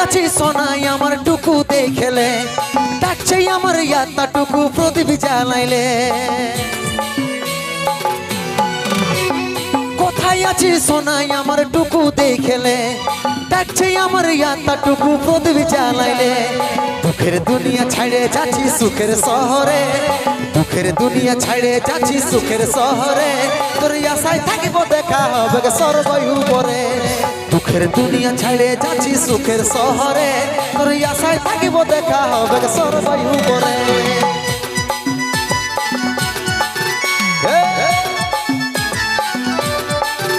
আছি সোনাই আমার টুকু দেখলে, ডাকছে আমার ইয়াত্তা টুকু প্রদীপ জ্বালাইলে। কোথায় আছি সোনাই আমার টুকু দেখলে, ডাকছে আমার ইয়াত্তা টুকু প্রদীপ জ্বালাইলে। দুঃখের দুনিয়া ছাড়ে যাচ্ছি সুখের শহরে, দুঃখের দুনিয়া ছাড়ে যাচ্ছি সুখের শহরে। তোর আশায় থাকিব দেখা হবে সর্বই উপরে। দুঃখের দুনিয়া ছাড়ে যাচ্ছি সুখের শহরে, তোর আশায় থাকিব দেখা হবে সর্বই উপরে।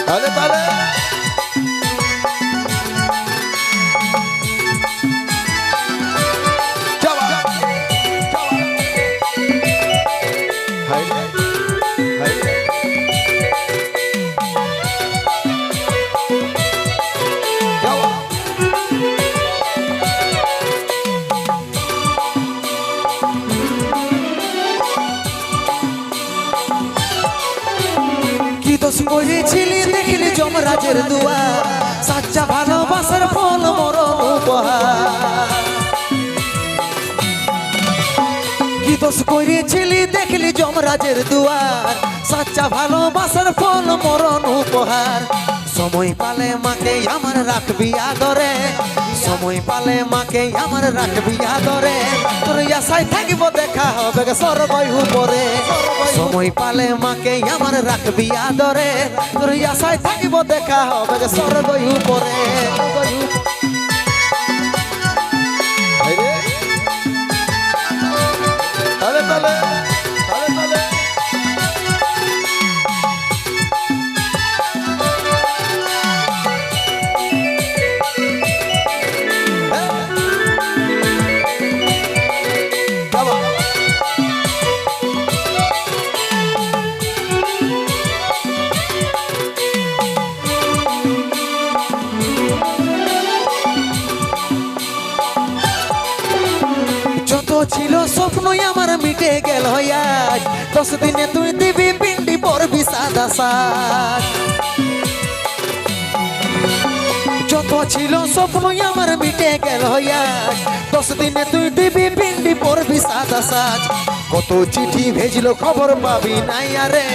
তাহলে তাহলে করেছিলি দেখলি যমরাজের দুয়ার, সাচ্চা ভালোবাসার ফল মরণ উপহার। কি দোষ করেছিলি দেখলি যমরাজের দুয়ার, সাচ্চা ভালোবাসার ফল মরণ উপহার। সময় পালে মাকে আমার রাখবি আদরে, সময় পালে মাকে আমার রাখবি আদরে। তোর আশায় থাকিব দেখা হবে সর্বই উপরে। সময় পালে মাকে আমার রাখবি আদরে, তোর আশায় থাকিব দেখা হবে সর্বই উপরে। তাহলে তাহলে ছিল স্বপ্নই আমার মিটে গেল আজ, 10 দিনে তুই দিবি পিন্ডি পরবি সাদা সাজ। যত ছিল স্বপ্নই আমার মিটে গেল আজ, 10 দিনে তুই দিবি পিন্ডি পরবি সাদা সাজ। কত চিঠি ভেজলো খবর পাবি নাই আরে,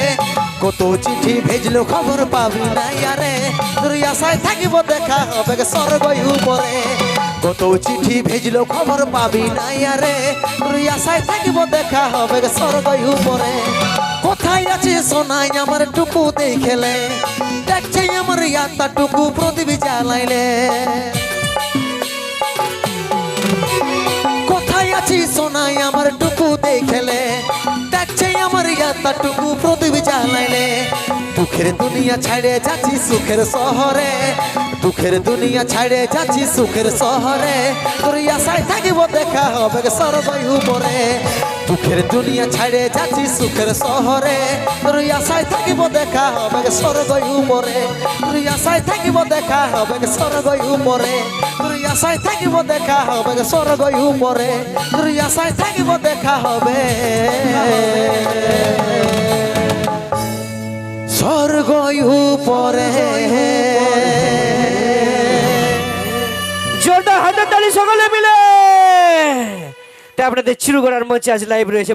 কত চিঠি ভেজলো খবর পাবি নাই আরে। তোর আশায় থাকিব দেখা হবে সর্বই উপরে। কত চিঠি ভেজলো খবর পাবি নাই আরে, তোর আশায় থাকিব দেখা হবে সর্বই উপরে। কোথায় আছে সোনাই আমার টুকু দেখলে, দেখছে আমার ইয়াত্তা টুকু প্রদীপ জ্বালাইলে। কোথায় আছি সোনাই আমার টুকু দেখলে, দেখছে আমার ইয়াত্তা টুকু প্রদীপ জ্বালাইলে। দুঃখের দুনিয়া ছাড়ে যাচ্ছি সুখের শহরে, দুঃখের দুনিয়া ছাড়ে যাচ্ছি সুখের শহরে। তোর আশায় থাকিব দেখা হবে সর্বই উপরে। দুঃখের দুনিয়া ছাড়ে যাচ্ছি সুখের শহরে, তোর আশায় থাকিব দেখা হবে সর্বই উপরে। তোর আশায় থাকিব দেখা হবে সর্বই উপরে। তোর আশায় থাকিব দেখা হবে সর্বই উপরে। তোর আশায় থাকিব দেখা হবে স্বর্গই উপরে। জোরদার হাতের তালি সকলে মিলে। তাই আপনাদের চিরগড়ার মঞ্চে আজ লাইভ রয়েছে।